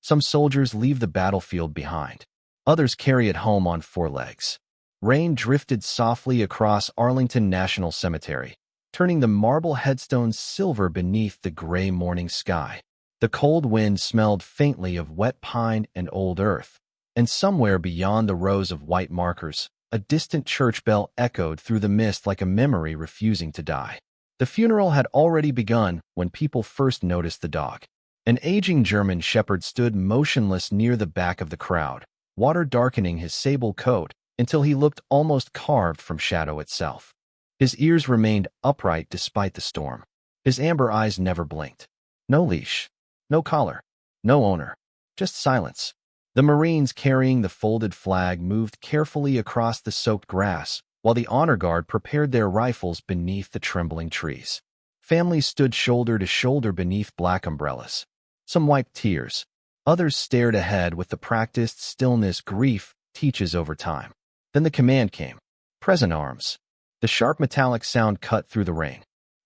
Some soldiers leave the battlefield behind. Others carry it home on four legs. Rain drifted softly across Arlington National Cemetery, turning the marble headstones silver beneath the gray morning sky. The cold wind smelled faintly of wet pine and old earth, and somewhere beyond the rows of white markers, a distant church bell echoed through the mist like a memory refusing to die. The funeral had already begun when people first noticed the dog. An aging German shepherd stood motionless near the back of the crowd, water darkening his sable coat until he looked almost carved from shadow itself. His ears remained upright despite the storm. His amber eyes never blinked. No leash, no collar, no owner, just silence. The Marines carrying the folded flag moved carefully across the soaked grass, while the honor guard prepared their rifles beneath the trembling trees. Families stood shoulder to shoulder beneath black umbrellas. Some wiped tears. Others stared ahead with the practiced stillness grief teaches over time. Then the command came. Present arms. The sharp metallic sound cut through the rain,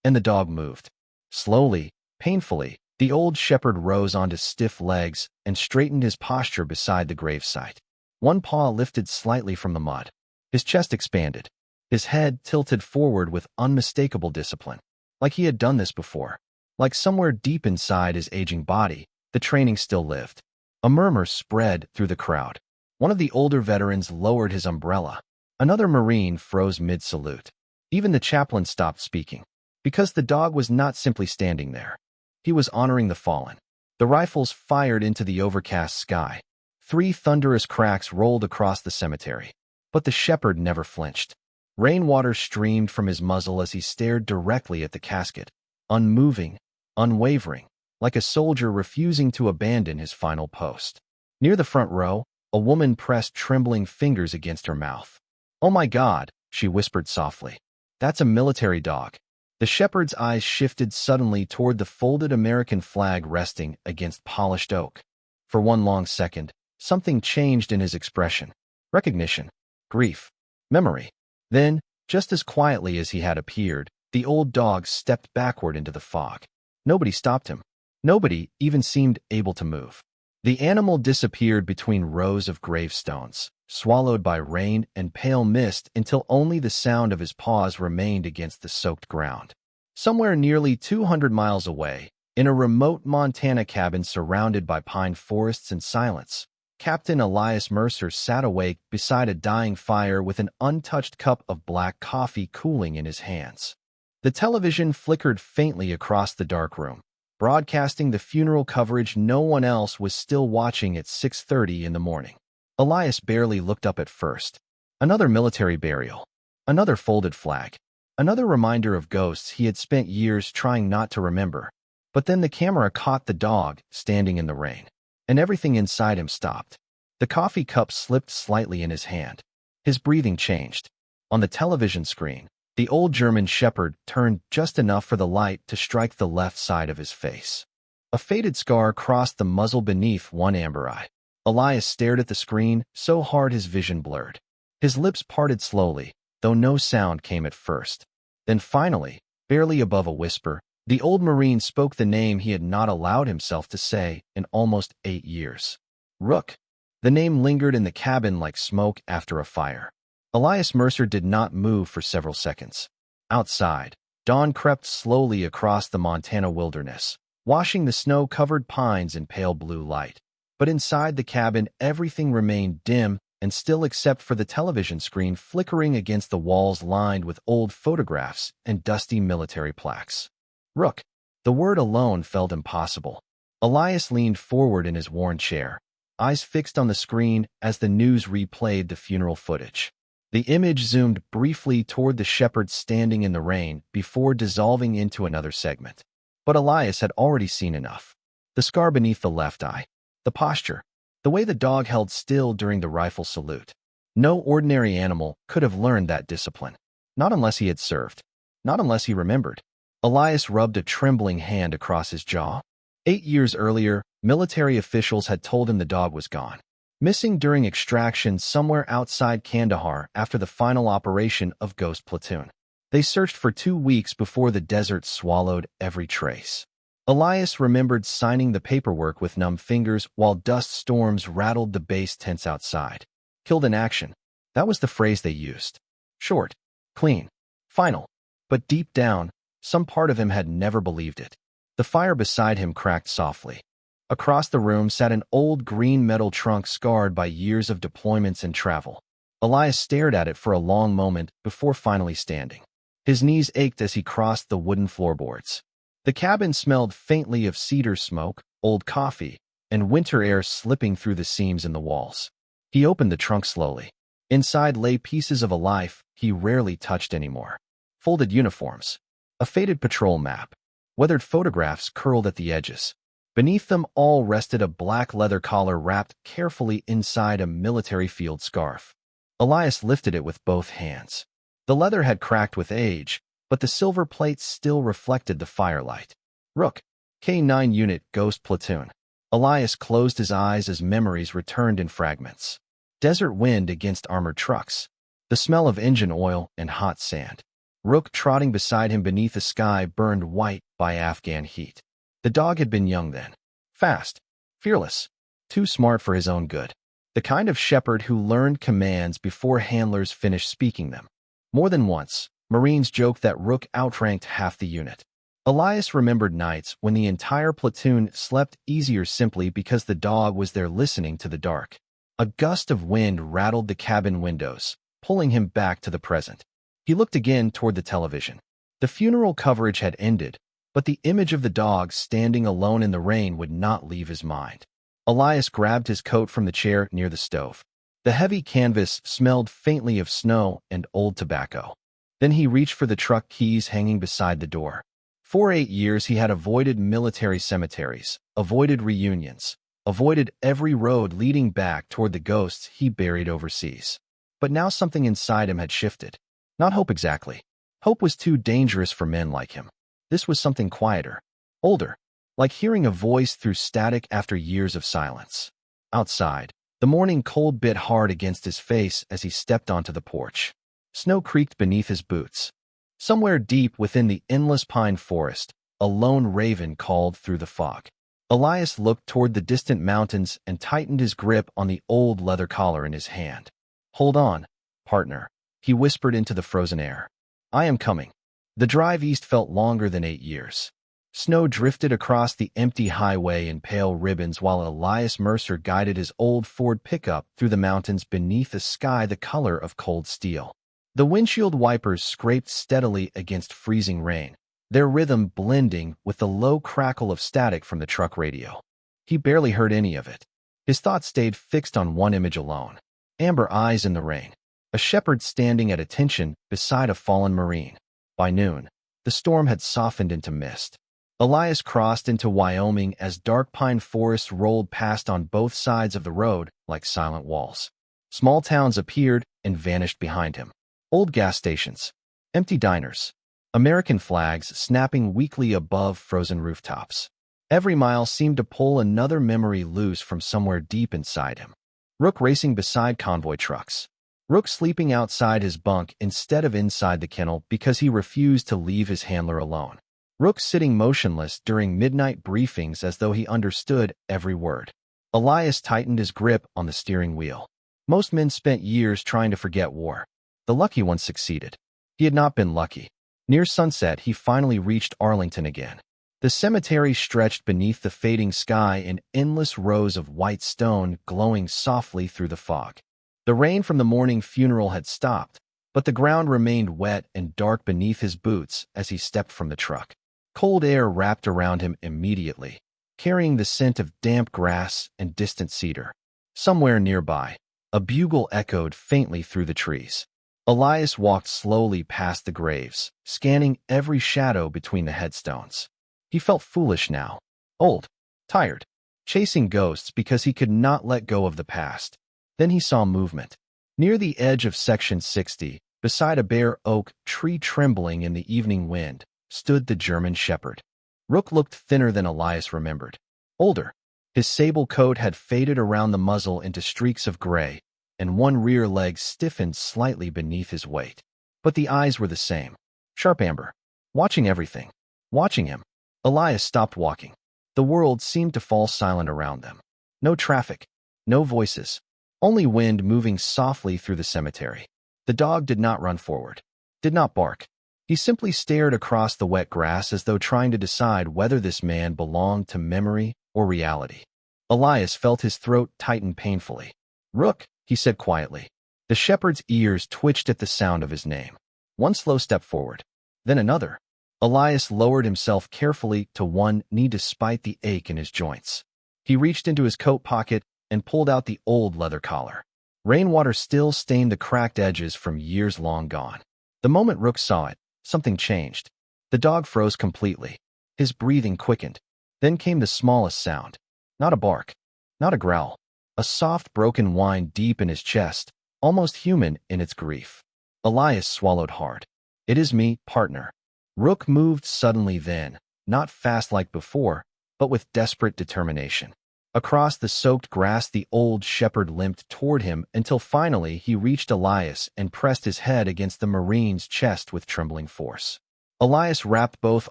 and the dog moved. Slowly, painfully, the old shepherd rose onto stiff legs and straightened his posture beside the gravesite. One paw lifted slightly from the mud. His chest expanded. His head tilted forward with unmistakable discipline, like he had done this before. Like somewhere deep inside his aging body, the training still lived. A murmur spread through the crowd. One of the older veterans lowered his umbrella. Another Marine froze mid-salute. Even the chaplain stopped speaking, because the dog was not simply standing there. He was honoring the fallen. The rifles fired into the overcast sky. 3 thunderous cracks rolled across the cemetery. But the shepherd never flinched. Rainwater streamed from his muzzle as he stared directly at the casket, unmoving, unwavering, like a soldier refusing to abandon his final post. Near the front row, a woman pressed trembling fingers against her mouth. "Oh my God," she whispered softly. "That's a military dog." The shepherd's eyes shifted suddenly toward the folded American flag resting against polished oak. For one long second, something changed in his expression. Recognition, grief, memory. Then, just as quietly as he had appeared, the old dog stepped backward into the fog. Nobody stopped him. Nobody even seemed able to move. The animal disappeared between rows of gravestones, swallowed by rain and pale mist until only the sound of his paws remained against the soaked ground. Somewhere nearly 200 miles away, in a remote Montana cabin surrounded by pine forests and silence, Captain Elias Mercer sat awake beside a dying fire with an untouched cup of black coffee cooling in his hands. The television flickered faintly across the dark room, broadcasting the funeral coverage no one else was still watching at 6:30 in the morning. Elias barely looked up at first. Another military burial. Another folded flag. Another reminder of ghosts he had spent years trying not to remember. But then the camera caught the dog standing in the rain, and everything inside him stopped. The coffee cup slipped slightly in his hand. His breathing changed. On the television screen, the old German shepherd turned just enough for the light to strike the left side of his face. A faded scar crossed the muzzle beneath one amber eye. Elias stared at the screen so hard his vision blurred. His lips parted slowly, though no sound came at first. Then finally, barely above a whisper, the old Marine spoke the name he had not allowed himself to say in almost 8 years. Rook. The name lingered in the cabin like smoke after a fire. Elias Mercer did not move for several seconds. Outside, dawn crept slowly across the Montana wilderness, washing the snow-covered pines in pale blue light. But inside the cabin, everything remained dim and still except for the television screen flickering against the walls lined with old photographs and dusty military plaques. Rook. The word alone felt impossible. Elias leaned forward in his worn chair, eyes fixed on the screen as the news replayed the funeral footage. The image zoomed briefly toward the shepherd standing in the rain before dissolving into another segment. But Elias had already seen enough. The scar beneath the left eye, the posture, the way the dog held still during the rifle salute. No ordinary animal could have learned that discipline. Not unless he had served. Not unless he remembered. Elias rubbed a trembling hand across his jaw. 8 years earlier, military officials had told him the dog was gone. Missing during extraction somewhere outside Kandahar after the final operation of Ghost Platoon. They searched for 2 weeks before the desert swallowed every trace. Elias remembered signing the paperwork with numb fingers while dust storms rattled the base tents outside. Killed in action. That was the phrase they used. Short, clean, final. But deep down, some part of him had never believed it. The fire beside him cracked softly. Across the room sat an old green metal trunk scarred by years of deployments and travel. Elias stared at it for a long moment before finally standing. His knees ached as he crossed the wooden floorboards. The cabin smelled faintly of cedar smoke, old coffee, and winter air slipping through the seams in the walls. He opened the trunk slowly. Inside lay pieces of a life he rarely touched anymore. Folded uniforms, a faded patrol map, weathered photographs curled at the edges. Beneath them all rested a black leather collar wrapped carefully inside a military field scarf. Elias lifted it with both hands. The leather had cracked with age, but the silver plates still reflected the firelight. Rook, K9 Unit Ghost Platoon. Elias closed his eyes as memories returned in fragments. Desert wind against armored trucks. The smell of engine oil and hot sand. Rook trotting beside him beneath a sky burned white by Afghan heat. The dog had been young then. Fast. Fearless. Too smart for his own good. The kind of shepherd who learned commands before handlers finished speaking them. More than once, Marines joked that Rook outranked half the unit. Elias remembered nights when the entire platoon slept easier simply because the dog was there listening to the dark. A gust of wind rattled the cabin windows, pulling him back to the present. He looked again toward the television. The funeral coverage had ended, but the image of the dog standing alone in the rain would not leave his mind. Elias grabbed his coat from the chair near the stove. The heavy canvas smelled faintly of snow and old tobacco. Then he reached for the truck keys hanging beside the door. For 8 years he had avoided military cemeteries, avoided reunions, avoided every road leading back toward the ghosts he buried overseas. But now something inside him had shifted. Not hope exactly. Hope was too dangerous for men like him. This was something quieter, older, like hearing a voice through static after years of silence. Outside, the morning cold bit hard against his face as he stepped onto the porch. Snow creaked beneath his boots. Somewhere deep within the endless pine forest, a lone raven called through the fog. Elias looked toward the distant mountains and tightened his grip on the old leather collar in his hand. "Hold on, partner," he whispered into the frozen air. "I am coming." The drive east felt longer than 8 years. Snow drifted across the empty highway in pale ribbons while Elias Mercer guided his old Ford pickup through the mountains beneath a sky the color of cold steel. The windshield wipers scraped steadily against freezing rain, their rhythm blending with the low crackle of static from the truck radio. He barely heard any of it. His thoughts stayed fixed on one image alone. Amber eyes in the rain. A shepherd standing at attention beside a fallen Marine. By noon, the storm had softened into mist. Elias crossed into Wyoming as dark pine forests rolled past on both sides of the road like silent walls. Small towns appeared and vanished behind him. Old gas stations, empty diners, American flags snapping weakly above frozen rooftops. Every mile seemed to pull another memory loose from somewhere deep inside him. Rook racing beside convoy trucks. Rook sleeping outside his bunk instead of inside the kennel because he refused to leave his handler alone. Rook sitting motionless during midnight briefings as though he understood every word. Elias tightened his grip on the steering wheel. Most men spent years trying to forget war. The lucky ones succeeded. He had not been lucky. Near sunset, he finally reached Arlington again. The cemetery stretched beneath the fading sky in endless rows of white stone glowing softly through the fog. The rain from the morning funeral had stopped, but the ground remained wet and dark beneath his boots as he stepped from the truck. Cold air wrapped around him immediately, carrying the scent of damp grass and distant cedar. Somewhere nearby, a bugle echoed faintly through the trees. Elias walked slowly past the graves, scanning every shadow between the headstones. He felt foolish now, old, tired, chasing ghosts because he could not let go of the past. Then he saw movement. Near the edge of Section 60, beside a bare oak tree trembling in the evening wind, stood the German shepherd. Rook looked thinner than Elias remembered. Older. His sable coat had faded around the muzzle into streaks of gray, and one rear leg stiffened slightly beneath his weight. But the eyes were the same. Sharp amber. Watching everything. Watching him. Elias stopped walking. The world seemed to fall silent around them. No traffic, no voices, only wind moving softly through the cemetery. The dog did not run forward, did not bark. He simply stared across the wet grass as though trying to decide whether this man belonged to memory or reality. Elias felt his throat tighten painfully. "Rook," he said quietly. The shepherd's ears twitched at the sound of his name. One slow step forward, then another. Elias lowered himself carefully to one knee despite the ache in his joints. He reached into his coat pocket and pulled out the old leather collar. Rainwater still stained the cracked edges from years long gone. The moment Rook saw it, something changed. The dog froze completely. His breathing quickened. Then came the smallest sound. Not a bark, not a growl. A soft, broken whine deep in his chest, almost human in its grief. Elias swallowed hard. "It is me, partner." Rook moved suddenly then, not fast like before, but with desperate determination. Across the soaked grass the old shepherd limped toward him until finally he reached Elias and pressed his head against the Marine's chest with trembling force. Elias wrapped both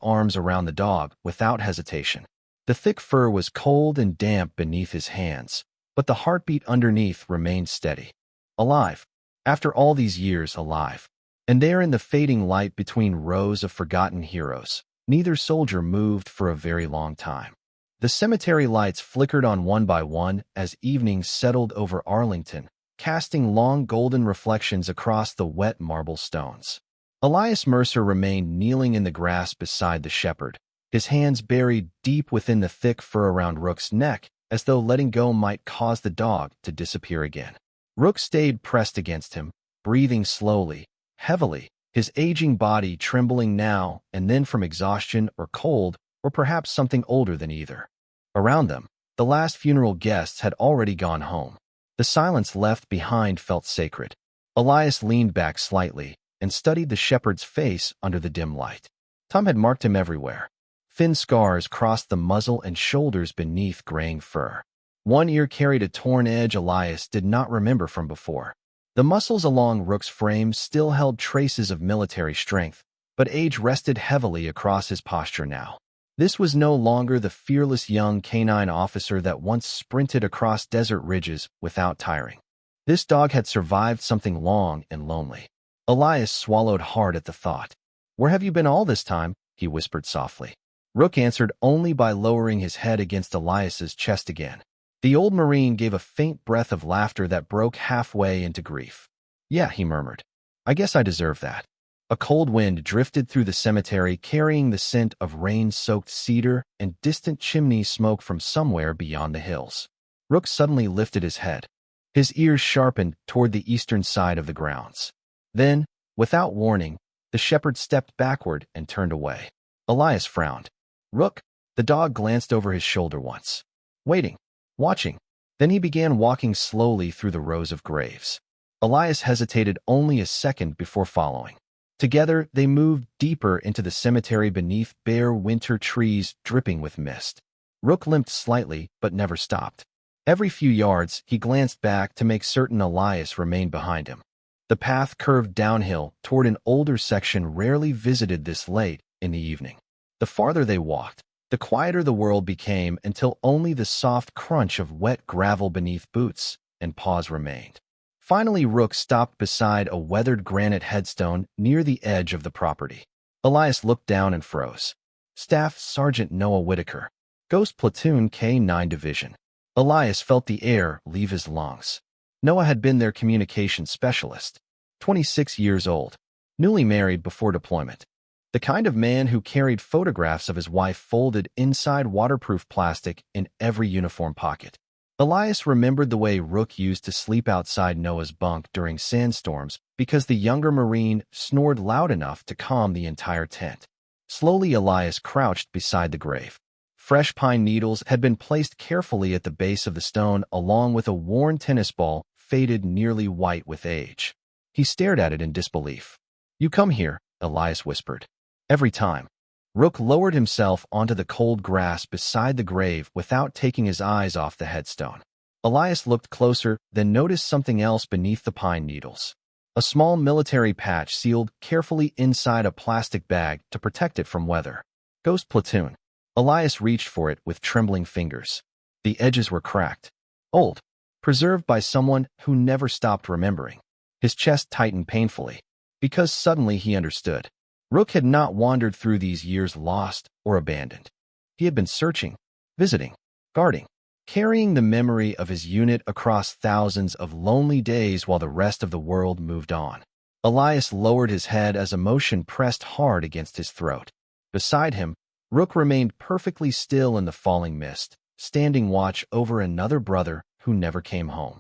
arms around the dog without hesitation. The thick fur was cold and damp beneath his hands, but the heartbeat underneath remained steady. Alive. After all these years, alive. And there in the fading light between rows of forgotten heroes, neither soldier moved for a very long time. The cemetery lights flickered on one by one as evening settled over Arlington, casting long golden reflections across the wet marble stones. Elias Mercer remained kneeling in the grass beside the shepherd, his hands buried deep within the thick fur around Rook's neck, as though letting go might cause the dog to disappear again. Rook stayed pressed against him, breathing slowly, heavily, his aging body trembling now and then from exhaustion or cold, or perhaps something older than either. Around them, the last funeral guests had already gone home. The silence left behind felt sacred. Elias leaned back slightly and studied the shepherd's face under the dim light. Time had marked him everywhere. Thin scars crossed the muzzle and shoulders beneath graying fur. One ear carried a torn edge Elias did not remember from before. The muscles along Rook's frame still held traces of military strength, but age rested heavily across his posture now. This was no longer the fearless young canine officer that once sprinted across desert ridges without tiring. This dog had survived something long and lonely. Elias swallowed hard at the thought. "Where have you been all this time?" he whispered softly. Rook answered only by lowering his head against Elias's chest again. The old Marine gave a faint breath of laughter that broke halfway into grief. "Yeah," he murmured. "I guess I deserve that." A cold wind drifted through the cemetery carrying the scent of rain-soaked cedar and distant chimney smoke from somewhere beyond the hills. Rook suddenly lifted his head. His ears sharpened toward the eastern side of the grounds. Then, without warning, the shepherd stepped backward and turned away. Elias frowned. "Rook," the dog glanced over his shoulder once. Waiting. Watching. Then he began walking slowly through the rows of graves. Elias hesitated only a second before following. Together, they moved deeper into the cemetery beneath bare winter trees dripping with mist. Rook limped slightly, but never stopped. Every few yards, he glanced back to make certain Elias remained behind him. The path curved downhill toward an older section rarely visited this late in the evening. The farther they walked, the quieter the world became until only the soft crunch of wet gravel beneath boots and paws remained. Finally, Rook stopped beside a weathered granite headstone near the edge of the property. Elias looked down and froze. Staff Sergeant Noah Whitaker, Ghost Platoon K-9 Division. Elias felt the air leave his lungs. Noah had been their communications specialist, 26 years old, newly married before deployment. The kind of man who carried photographs of his wife folded inside waterproof plastic in every uniform pocket. Elias remembered the way Rook used to sleep outside Noah's bunk during sandstorms because the younger Marine snored loud enough to calm the entire tent. Slowly, Elias crouched beside the grave. Fresh pine needles had been placed carefully at the base of the stone along with a worn tennis ball faded nearly white with age. He stared at it in disbelief. "You come here," Elias whispered. Every time. Rook lowered himself onto the cold grass beside the grave without taking his eyes off the headstone. Elias looked closer, then noticed something else beneath the pine needles. A small military patch sealed carefully inside a plastic bag to protect it from weather. Ghost Platoon. Elias reached for it with trembling fingers. The edges were cracked. Old. Preserved by someone who never stopped remembering. His chest tightened painfully, because suddenly he understood. Rook had not wandered through these years lost or abandoned. He had been searching, visiting, guarding, carrying the memory of his unit across thousands of lonely days while the rest of the world moved on. Elias lowered his head as emotion pressed hard against his throat. Beside him, Rook remained perfectly still in the falling mist, standing watch over another brother who never came home.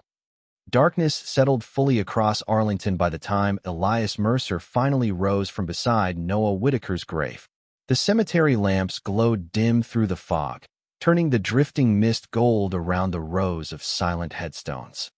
Darkness settled fully across Arlington by the time Elias Mercer finally rose from beside Noah Whitaker's grave. The cemetery lamps glowed dim through the fog, turning the drifting mist gold around the rows of silent headstones.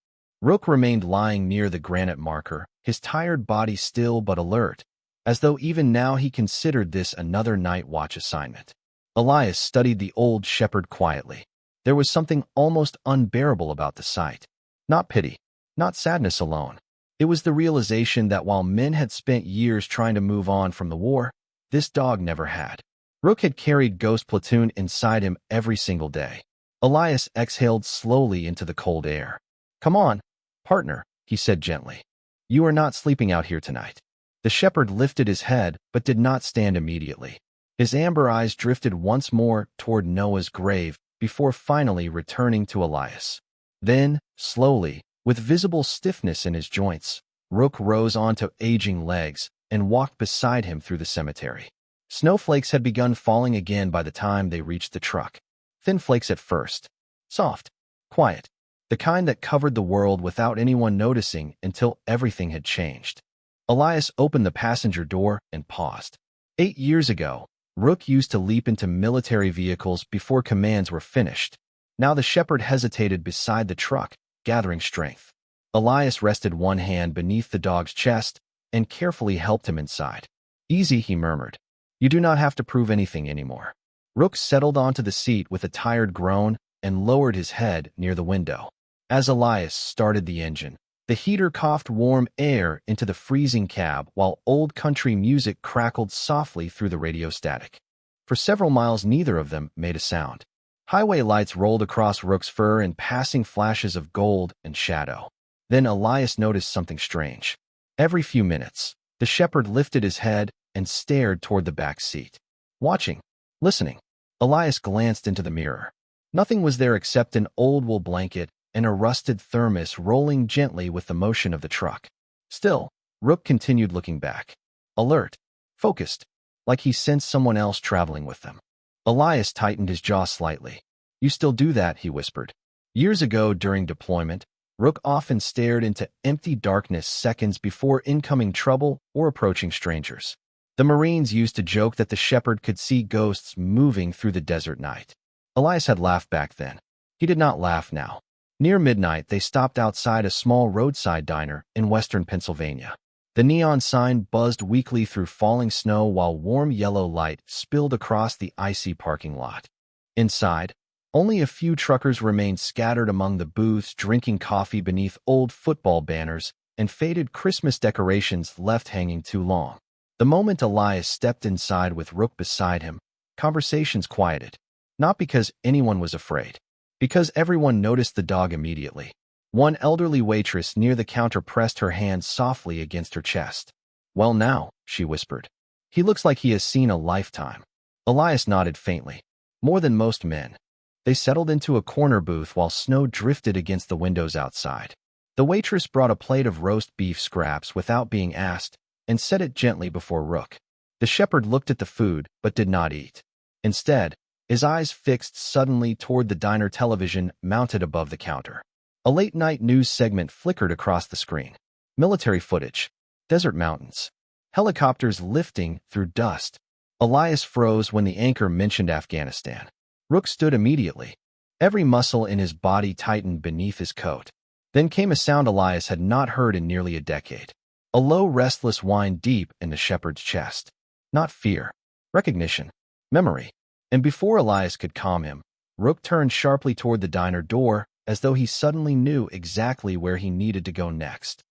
Rook remained lying near the granite marker, his tired body still but alert, as though even now he considered this another night watch assignment. Elias studied the old shepherd quietly. There was something almost unbearable about the sight. Not pity, not sadness alone. It was the realization that while men had spent years trying to move on from the war, this dog never had. Rook had carried Ghost Platoon inside him every single day. Elias exhaled slowly into the cold air. "Come on, partner," he said gently. "You are not sleeping out here tonight." The shepherd lifted his head but did not stand immediately. His amber eyes drifted once more toward Noah's grave before finally returning to Elias. Then, slowly, with visible stiffness in his joints, Rook rose onto aging legs and walked beside him through the cemetery. Snowflakes had begun falling again by the time they reached the truck. Thin flakes at first. Soft. Quiet. The kind that covered the world without anyone noticing until everything had changed. Elias opened the passenger door and paused. 8 years ago, Rook used to leap into military vehicles before commands were finished. Now the shepherd hesitated beside the truck, gathering strength. Elias rested one hand beneath the dog's chest and carefully helped him inside. "Easy," he murmured. "You do not have to prove anything anymore." Rook settled onto the seat with a tired groan and lowered his head near the window. As Elias started the engine, the heater coughed warm air into the freezing cab while old country music crackled softly through the radio static. For several miles, neither of them made a sound. Highway lights rolled across Rook's fur in passing flashes of gold and shadow. Then Elias noticed something strange. Every few minutes, the shepherd lifted his head and stared toward the back seat. Watching, listening. Elias glanced into the mirror. Nothing was there except an old wool blanket and a rusted thermos rolling gently with the motion of the truck. Still, Rook continued looking back. Alert, focused, like he sensed someone else traveling with them. Elias tightened his jaw slightly. "You still do that," he whispered. Years ago during deployment, Rook often stared into empty darkness seconds before incoming trouble or approaching strangers. The Marines used to joke that the shepherd could see ghosts moving through the desert night. Elias had laughed back then. He did not laugh now. Near midnight, they stopped outside a small roadside diner in western Pennsylvania. The neon sign buzzed weakly through falling snow while warm yellow light spilled across the icy parking lot. Inside, only a few truckers remained scattered among the booths drinking coffee beneath old football banners and faded Christmas decorations left hanging too long. The moment Elias stepped inside with Rook beside him, conversations quieted. Not because anyone was afraid. Because everyone noticed the dog immediately. One elderly waitress near the counter pressed her hand softly against her chest. "Well now," she whispered. "He looks like he has seen a lifetime." Elias nodded faintly. More than most men. They settled into a corner booth while snow drifted against the windows outside. The waitress brought a plate of roast beef scraps without being asked and set it gently before Rook. The shepherd looked at the food but did not eat. Instead, his eyes fixed suddenly toward the diner television mounted above the counter. A late-night news segment flickered across the screen. Military footage. Desert mountains. Helicopters lifting through dust. Elias froze when the anchor mentioned Afghanistan. Rook stood immediately. Every muscle in his body tightened beneath his coat. Then came a sound Elias had not heard in nearly a decade. A low, restless whine deep in the shepherd's chest. Not fear. Recognition. Memory. And before Elias could calm him, Rook turned sharply toward the diner door as though he suddenly knew exactly where he needed to go next.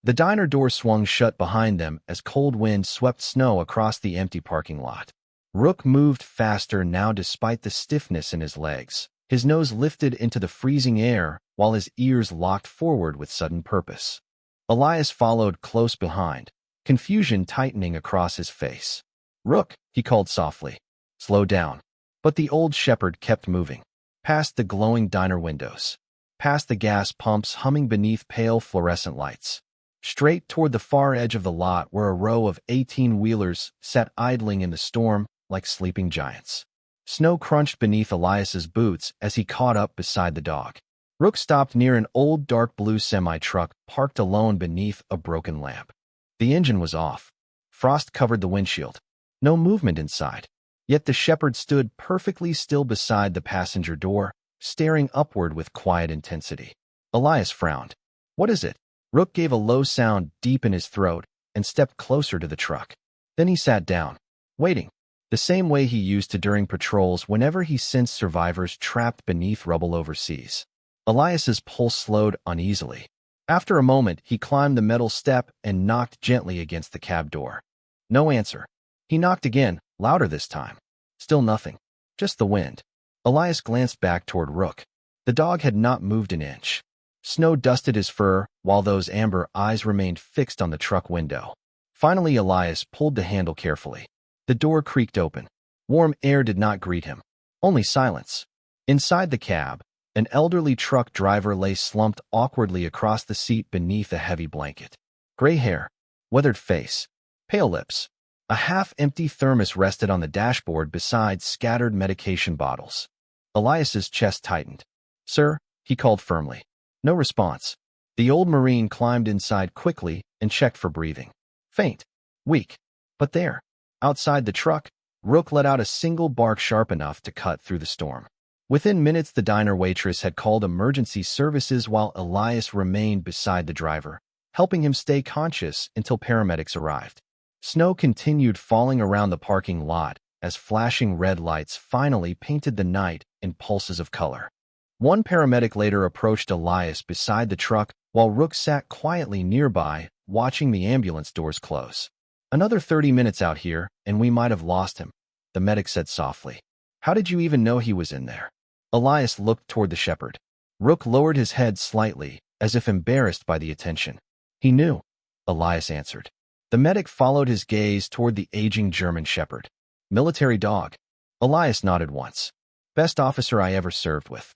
The diner door swung shut behind them as cold wind swept snow across the empty parking lot. Rook moved faster now despite the stiffness in his legs. His nose lifted into the freezing air while his ears locked forward with sudden purpose. Elias followed close behind, confusion tightening across his face. "Rook," he called softly. "Slow down." But the old shepherd kept moving. Past the glowing diner windows. Past the gas pumps humming beneath pale fluorescent lights. Straight toward the far edge of the lot where a row of 18-wheelers sat idling in the storm like sleeping giants. Snow crunched beneath Elias's boots as he caught up beside the dog. Rook stopped near an old dark blue semi-truck parked alone beneath a broken lamp. The engine was off. Frost covered the windshield. No movement inside. Yet the shepherd stood perfectly still beside the passenger door, staring upward with quiet intensity. Elias frowned. "What is it?" Rook gave a low sound deep in his throat and stepped closer to the truck. Then he sat down, waiting, the same way he used to during patrols whenever he sensed survivors trapped beneath rubble overseas. Elias's pulse slowed uneasily. After a moment, he climbed the metal step and knocked gently against the cab door. No answer. He knocked again, louder this time. Still nothing. Just the wind. Elias glanced back toward Rook. The dog had not moved an inch. Snow dusted his fur, while those amber eyes remained fixed on the truck window. Finally, Elias pulled the handle carefully. The door creaked open. Warm air did not greet him. Only silence. Inside the cab, an elderly truck driver lay slumped awkwardly across the seat beneath a heavy blanket. Gray hair, weathered face, pale lips. A half-empty thermos rested on the dashboard beside scattered medication bottles. Elias's chest tightened. "Sir," he called firmly. No response. The old Marine climbed inside quickly and checked for breathing. Faint. Weak. But there, outside the truck, Rook let out a single bark sharp enough to cut through the storm. Within minutes, the diner waitress had called emergency services while Elias remained beside the driver, helping him stay conscious until paramedics arrived. Snow continued falling around the parking lot as flashing red lights finally painted the night in pulses of color. One paramedic later approached Elias beside the truck while Rook sat quietly nearby, watching the ambulance doors close. "Another 30 minutes out here, and we might have lost him," the medic said softly. "How did you even know he was in there?" Elias looked toward the shepherd. Rook lowered his head slightly, as if embarrassed by the attention. "He knew," Elias answered. The medic followed his gaze toward the aging German shepherd. "Military dog." Elias nodded once. "Best officer I ever served with."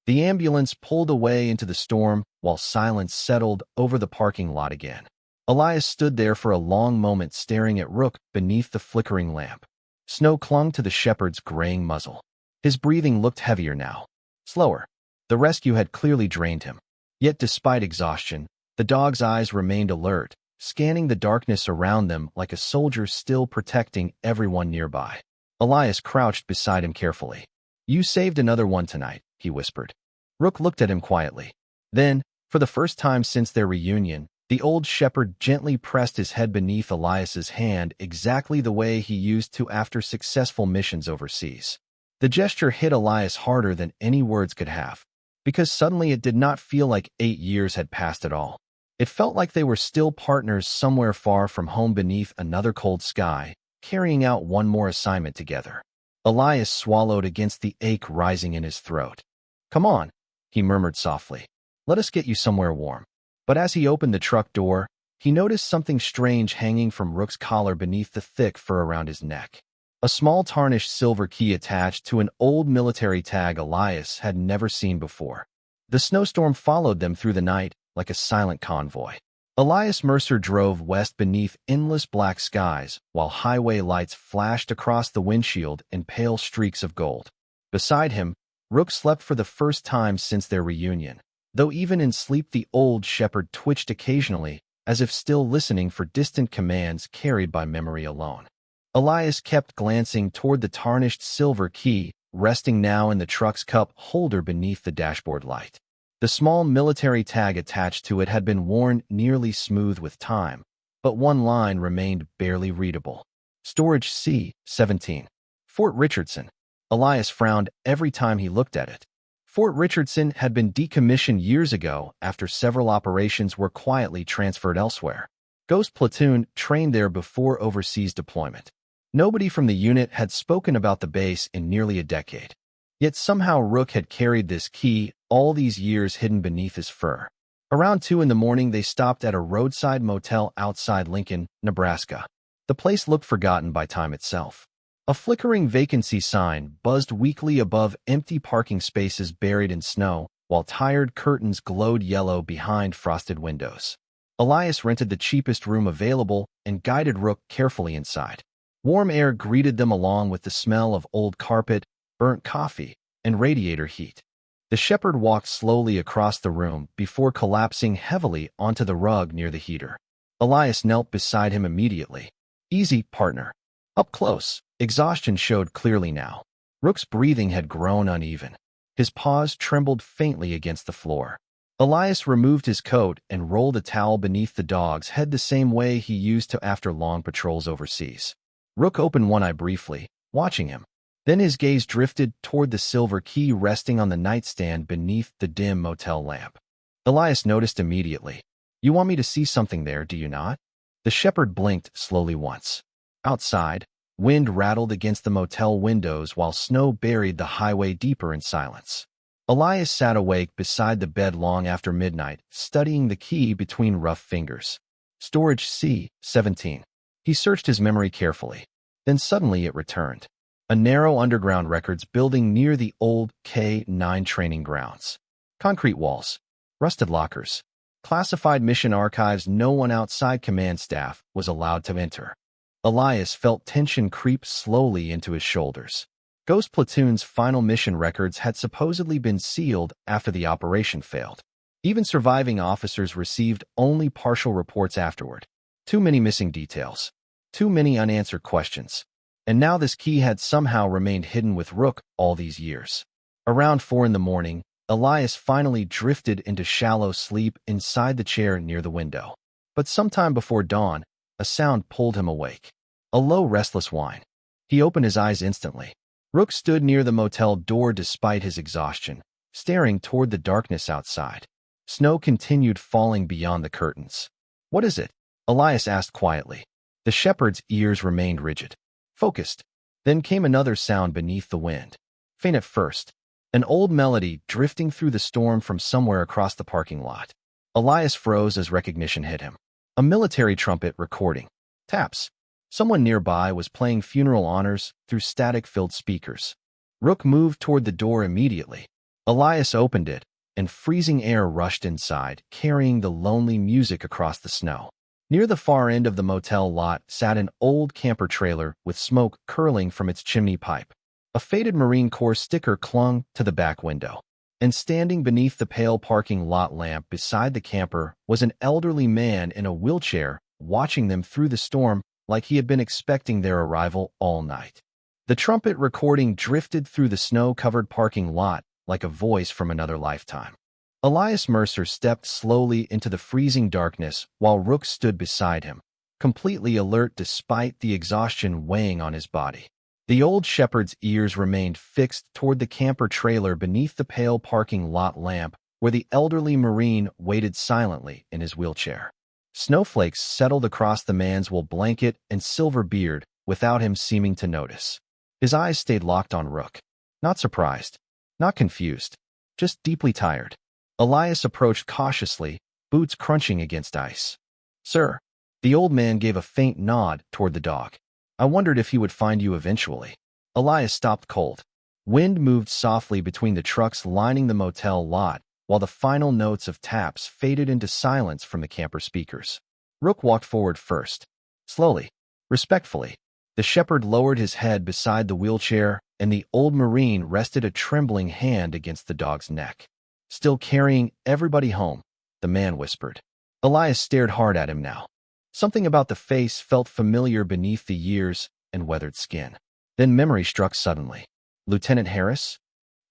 The ambulance pulled away into the storm while silence settled over the parking lot again. Elias stood there for a long moment staring at Rook beneath the flickering lamp. Snow clung to the shepherd's graying muzzle. His breathing looked heavier now. Slower. The rescue had clearly drained him. Yet despite exhaustion, the dog's eyes remained alert, scanning the darkness around them like a soldier still protecting everyone nearby. Elias crouched beside him carefully. "You saved another one tonight," he whispered. Rook looked at him quietly. Then, for the first time since their reunion, the old shepherd gently pressed his head beneath Elias's hand exactly the way he used to after successful missions overseas. The gesture hit Elias harder than any words could have, because suddenly it did not feel like 8 years had passed at all. It felt like they were still partners somewhere far from home beneath another cold sky, carrying out one more assignment together. Elias swallowed against the ache rising in his throat. "Come on," he murmured softly. "Let us get you somewhere warm." But as he opened the truck door, he noticed something strange hanging from Rook's collar beneath the thick fur around his neck. A small tarnished silver key attached to an old military tag Elias had never seen before. The snowstorm followed them through the night like a silent convoy. Elias Mercer drove west beneath endless black skies while highway lights flashed across the windshield in pale streaks of gold. Beside him, Rook slept for the first time since their reunion, though even in sleep the old shepherd twitched occasionally, as if still listening for distant commands carried by memory alone. Elias kept glancing toward the tarnished silver key, resting now in the truck's cup holder beneath the dashboard light. The small military tag attached to it had been worn nearly smooth with time, but one line remained barely readable. Storage C-17. Fort Richardson. Elias frowned every time he looked at it. Fort Richardson had been decommissioned years ago after several operations were quietly transferred elsewhere. Ghost Platoon trained there before overseas deployment. Nobody from the unit had spoken about the base in nearly a decade. Yet somehow Rook had carried this key all these years hidden beneath his fur. Around 2 in the morning, they stopped at a roadside motel outside Lincoln, Nebraska. The place looked forgotten by time itself. A flickering vacancy sign buzzed weakly above empty parking spaces buried in snow, while tired curtains glowed yellow behind frosted windows. Elias rented the cheapest room available and guided Rook carefully inside. Warm air greeted them along with the smell of old carpet, burnt coffee, and radiator heat. The shepherd walked slowly across the room before collapsing heavily onto the rug near the heater. Elias knelt beside him immediately. "Easy, partner." Up close, exhaustion showed clearly now. Rook's breathing had grown uneven. His paws trembled faintly against the floor. Elias removed his coat and rolled a towel beneath the dog's head the same way he used to after long patrols overseas. Rook opened one eye briefly, watching him. Then his gaze drifted toward the silver key resting on the nightstand beneath the dim motel lamp. Elias noticed immediately. "You want me to see something there, do you not?" The shepherd blinked slowly once. Outside, wind rattled against the motel windows while snow buried the highway deeper in silence. Elias sat awake beside the bed long after midnight, studying the key between rough fingers. Storage C-17. He searched his memory carefully. Then suddenly it returned. A narrow underground records building near the old Canine training grounds. Concrete walls, rusted lockers, classified mission archives no one outside command staff was allowed to enter. Elias felt tension creep slowly into his shoulders. Ghost Platoon's final mission records had supposedly been sealed after the operation failed. Even surviving officers received only partial reports afterward. Too many missing details. Too many unanswered questions. And now this key had somehow remained hidden with Rook all these years. Around 4 in the morning, Elias finally drifted into shallow sleep inside the chair near the window. But sometime before dawn, a sound pulled him awake. A low, restless whine. He opened his eyes instantly. Rook stood near the motel door despite his exhaustion, staring toward the darkness outside. Snow continued falling beyond the curtains. "What is it?" Elias asked quietly. The shepherd's ears remained rigid, focused. Then came another sound beneath the wind. Faint at first, an old melody drifting through the storm from somewhere across the parking lot. Elias froze as recognition hit him. A military trumpet recording. Taps. Someone nearby was playing funeral honors through static-filled speakers. Rook moved toward the door immediately. Elias opened it, and freezing air rushed inside, carrying the lonely music across the snow. Near the far end of the motel lot sat an old camper trailer with smoke curling from its chimney pipe. A faded Marine Corps sticker clung to the back window. And standing beneath the pale parking lot lamp beside the camper was an elderly man in a wheelchair, watching them through the storm like he had been expecting their arrival all night. The trumpet recording drifted through the snow-covered parking lot like a voice from another lifetime. Elias Mercer stepped slowly into the freezing darkness while Rook stood beside him, completely alert despite the exhaustion weighing on his body. The old shepherd's ears remained fixed toward the camper trailer beneath the pale parking lot lamp where the elderly Marine waited silently in his wheelchair. Snowflakes settled across the man's wool blanket and silver beard without him seeming to notice. His eyes stayed locked on Rook. Not surprised, not confused, just deeply tired. Elias approached cautiously, boots crunching against ice. "Sir." The old man gave a faint nod toward the dog. "I wondered if he would find you eventually." Elias stopped cold. Wind moved softly between the trucks lining the motel lot, while the final notes of taps faded into silence from the camper speakers. Rook walked forward first. Slowly, respectfully. The shepherd lowered his head beside the wheelchair, and the old Marine rested a trembling hand against the dog's neck. "Still carrying everybody home," the man whispered. Elias stared hard at him now. Something about the face felt familiar beneath the years and weathered skin. Then memory struck suddenly. "Lieutenant Harris?"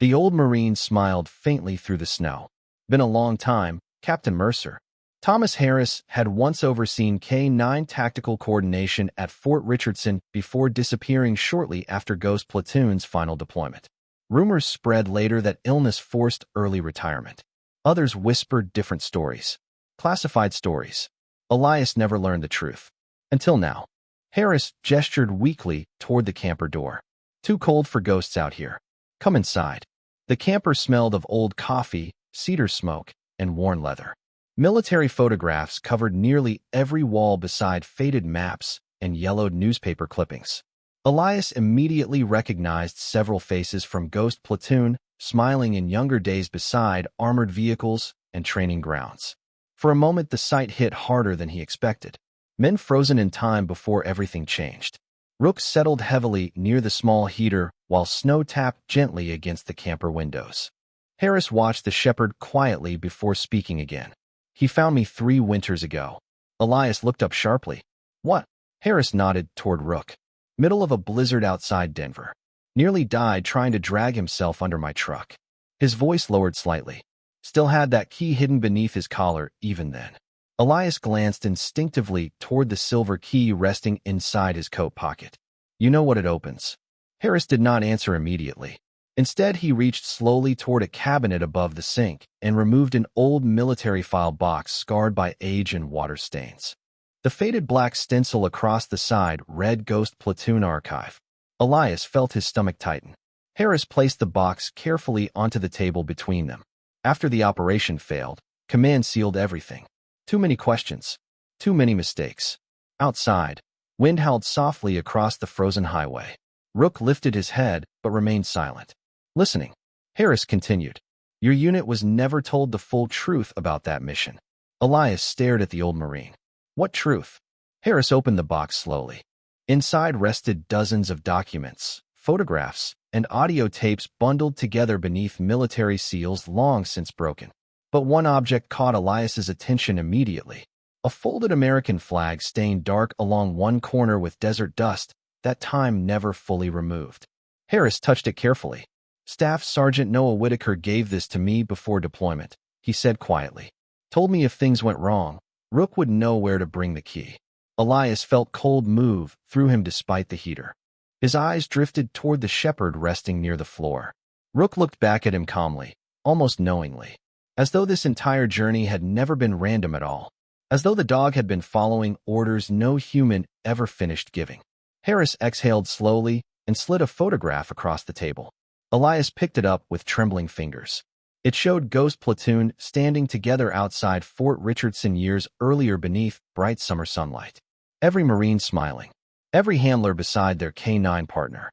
The old Marine smiled faintly through the snow. "Been a long time, Captain Mercer." Thomas Harris had once overseen K-9 tactical coordination at Fort Richardson before disappearing shortly after Ghost Platoon's final deployment. Rumors spread later that illness forced early retirement. Others whispered different stories. Classified stories. Elias never learned the truth. Until now. Harris gestured weakly toward the camper door. Too cold for ghosts out here. Come inside. The camper smelled of old coffee, cedar smoke, and worn leather. Military photographs covered nearly every wall beside faded maps and yellowed newspaper clippings. Elias immediately recognized several faces from Ghost Platoon, smiling in younger days beside armored vehicles and training grounds. For a moment, the sight hit harder than he expected. Men frozen in time before everything changed. Rook settled heavily near the small heater while snow tapped gently against the camper windows. Harris watched the shepherd quietly before speaking again. He found me 3 winters ago. Elias looked up sharply. What? Harris nodded toward Rook. Middle of a blizzard outside Denver. Nearly died trying to drag himself under my truck. His voice lowered slightly. Still had that key hidden beneath his collar even then. Elias glanced instinctively toward the silver key resting inside his coat pocket. You know what it opens. Harris did not answer immediately. Instead, he reached slowly toward a cabinet above the sink and removed an old military file box scarred by age and water stains. The faded black stencil across the side read Ghost Platoon Archive. Elias felt his stomach tighten. Harris placed the box carefully onto the table between them. After the operation failed, command sealed everything. Too many questions. Too many mistakes. Outside, wind howled softly across the frozen highway. Rook lifted his head but remained silent. Listening, Harris continued. Your unit was never told the full truth about that mission. Elias stared at the old Marine. What truth? Harris opened the box slowly. Inside rested dozens of documents, photographs, and audio tapes bundled together beneath military seals long since broken. But one object caught Elias's attention immediately. A folded American flag stained dark along one corner with desert dust, that time never fully removed. Harris touched it carefully. Staff Sergeant Noah Whitaker gave this to me before deployment, he said quietly. Told me if things went wrong, Rook would know where to bring the key. Elias felt cold move through him despite the heater. His eyes drifted toward the shepherd resting near the floor. Rook looked back at him calmly, almost knowingly. As though this entire journey had never been random at all. As though the dog had been following orders no human ever finished giving. Harris exhaled slowly and slid a photograph across the table. Elias picked it up with trembling fingers. It showed Ghost Platoon standing together outside Fort Richardson years earlier beneath bright summer sunlight. Every Marine smiling. Every handler beside their Canine partner.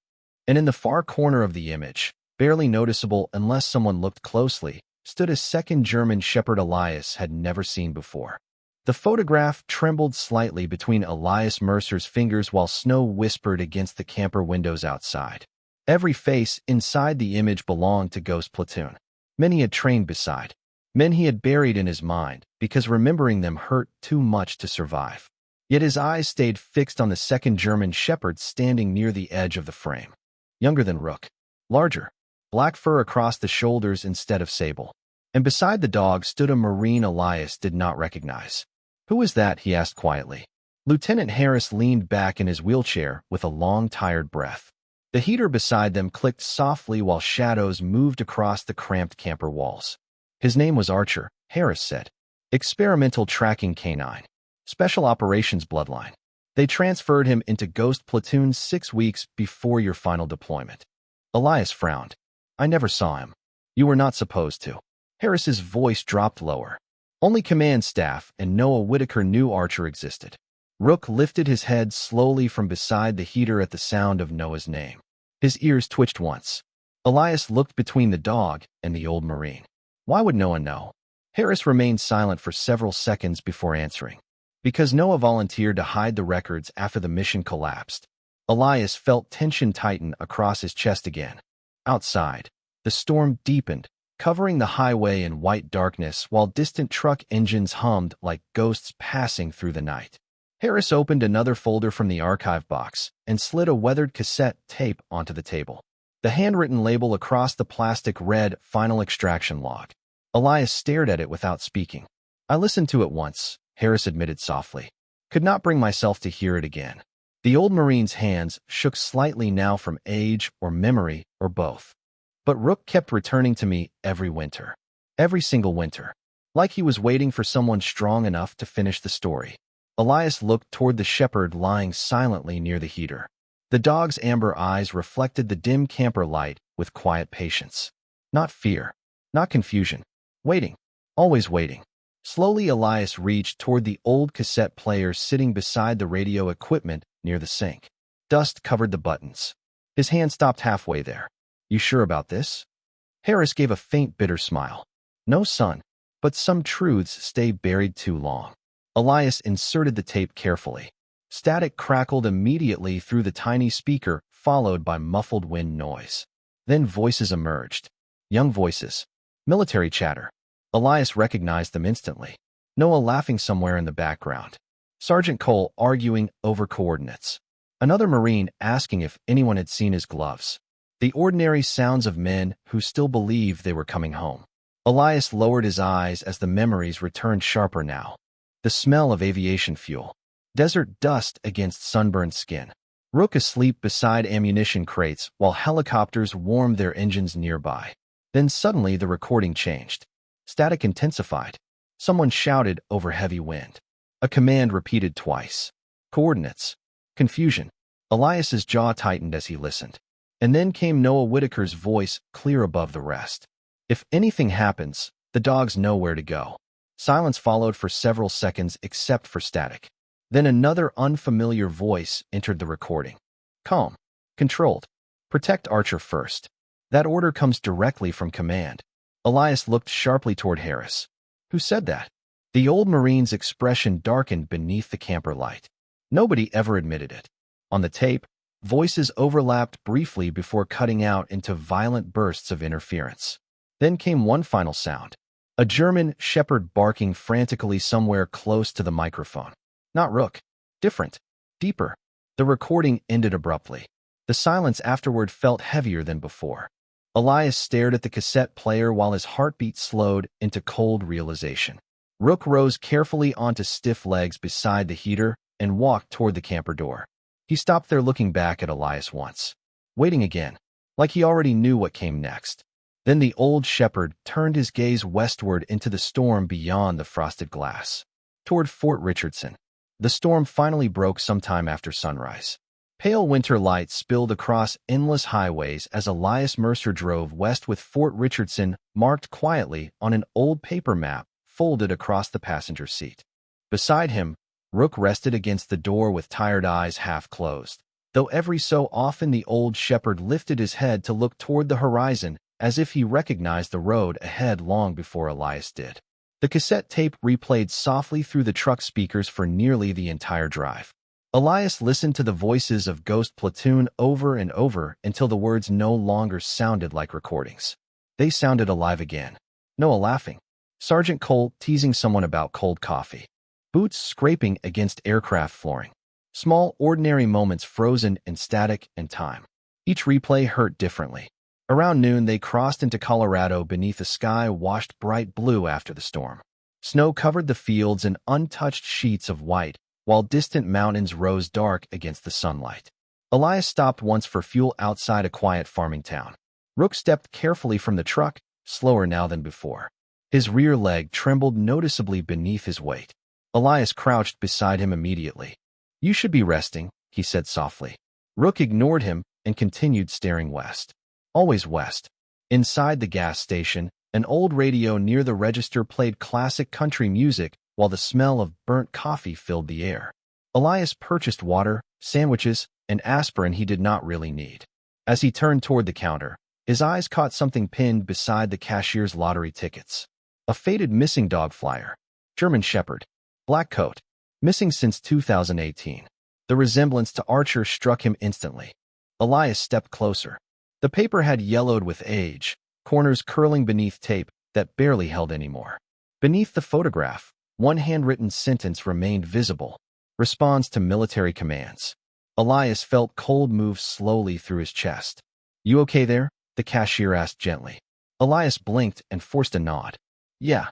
And in the far corner of the image, barely noticeable unless someone looked closely, stood a second German shepherd Elias had never seen before. The photograph trembled slightly between Elias Mercer's fingers while snow whispered against the camper windows outside. Every face inside the image belonged to Ghost Platoon. Men he had trained beside. Men he had buried in his mind because remembering them hurt too much to survive. Yet his eyes stayed fixed on the second German shepherd standing near the edge of the frame. Younger than Rook. Larger. Black fur across the shoulders instead of sable. And beside the dog stood a Marine Elias did not recognize. Who is that? He asked quietly. Lieutenant Harris leaned back in his wheelchair with a long, tired breath. The heater beside them clicked softly while shadows moved across the cramped camper walls. His name was Archer, Harris said. Experimental tracking canine. Special operations bloodline. They transferred him into Ghost Platoon 6 weeks before your final deployment. Elias frowned. I never saw him. You were not supposed to. Harris's voice dropped lower. Only command staff and Noah Whitaker knew Archer existed. Rook lifted his head slowly from beside the heater at the sound of Noah's name. His ears twitched once. Elias looked between the dog and the old Marine. Why would Noah know? Harris remained silent for several seconds before answering. Because Noah volunteered to hide the records after the mission collapsed. Elias felt tension tighten across his chest again. Outside, the storm deepened, covering the highway in white darkness while distant truck engines hummed like ghosts passing through the night. Harris opened another folder from the archive box and slid a weathered cassette tape onto the table. The handwritten label across the plastic read Final Extraction Log. Elias stared at it without speaking. I listened to it once, Harris admitted softly. Could not bring myself to hear it again. The old Marine's hands shook slightly now from age or memory or both. But Rook kept returning to me every winter. Every single winter. Like he was waiting for someone strong enough to finish the story. Elias looked toward the shepherd lying silently near the heater. The dog's amber eyes reflected the dim camper light with quiet patience. Not fear, not confusion. Waiting. Always waiting. Slowly, Elias reached toward the old cassette player sitting beside the radio equipment near the sink. Dust covered the buttons. His hand stopped halfway there. You sure about this? Harris gave a faint, bitter smile. No, son, but some truths stay buried too long. Elias inserted the tape carefully. Static crackled immediately through the tiny speaker, followed by muffled wind noise. Then voices emerged. Young voices. Military chatter. Elias recognized them instantly. Noah laughing somewhere in the background. Sergeant Cole arguing over coordinates. Another Marine asking if anyone had seen his gloves. The ordinary sounds of men who still believed they were coming home. Elias lowered his eyes as the memories returned sharper now. The smell of aviation fuel. Desert dust against sunburned skin. Rook asleep beside ammunition crates while helicopters warmed their engines nearby. Then suddenly the recording changed. Static intensified. Someone shouted over heavy wind. A command repeated twice. Coordinates. Confusion. Elias's jaw tightened as he listened. And then came Noah Whitaker's voice, clear above the rest. If anything happens, the dogs know where to go. Silence followed for several seconds except for static. Then another unfamiliar voice entered the recording. Calm. Controlled. Protect Archer first. That order comes directly from command. Elias looked sharply toward Harris. Who said that? The old Marine's expression darkened beneath the camper light. Nobody ever admitted it. On the tape, voices overlapped briefly before cutting out into violent bursts of interference. Then came one final sound. A German shepherd barking frantically somewhere close to the microphone. Not Rook. Different. Deeper. The recording ended abruptly. The silence afterward felt heavier than before. Elias stared at the cassette player while his heartbeat slowed into cold realization. Rook rose carefully onto stiff legs beside the heater and walked toward the camper door. He stopped there looking back at Elias once. Waiting again, like he already knew what came next. Then the old shepherd turned his gaze westward into the storm beyond the frosted glass. Toward Fort Richardson. The storm finally broke sometime after sunrise. Pale winter light spilled across endless highways as Elias Mercer drove west with Fort Richardson marked quietly on an old paper map folded across the passenger seat. Beside him, Rook rested against the door with tired eyes half closed, though every so often the old shepherd lifted his head to look toward the horizon as if he recognized the road ahead long before Elias did. The cassette tape replayed softly through the truck speakers for nearly the entire drive. Elias listened to the voices of Ghost Platoon over and over until the words no longer sounded like recordings. They sounded alive again. Noah laughing. Sergeant Cole teasing someone about cold coffee. Boots scraping against aircraft flooring. Small, ordinary moments frozen in static and time. Each replay hurt differently. Around noon, they crossed into Colorado beneath a sky washed bright blue after the storm. Snow covered the fields in untouched sheets of white, while distant mountains rose dark against the sunlight. Elias stopped once for fuel outside a quiet farming town. Rook stepped carefully from the truck, slower now than before. His rear leg trembled noticeably beneath his weight. Elias crouched beside him immediately. You should be resting, he said softly. Rook ignored him and continued staring west. Always west. Inside the gas station, an old radio near the register played classic country music while the smell of burnt coffee filled the air. Elias purchased water, sandwiches, and aspirin he did not really need. As he turned toward the counter, his eyes caught something pinned beside the cashier's lottery tickets. A faded missing dog flyer. German Shepherd. Black coat. Missing since 2018. The resemblance to Archer struck him instantly. Elias stepped closer. The paper had yellowed with age, corners curling beneath tape that barely held anymore. Beneath the photograph, one handwritten sentence remained visible. Responds to military commands. Elias felt cold move slowly through his chest. You okay there? The cashier asked gently. Elias blinked and forced a nod. Yeah.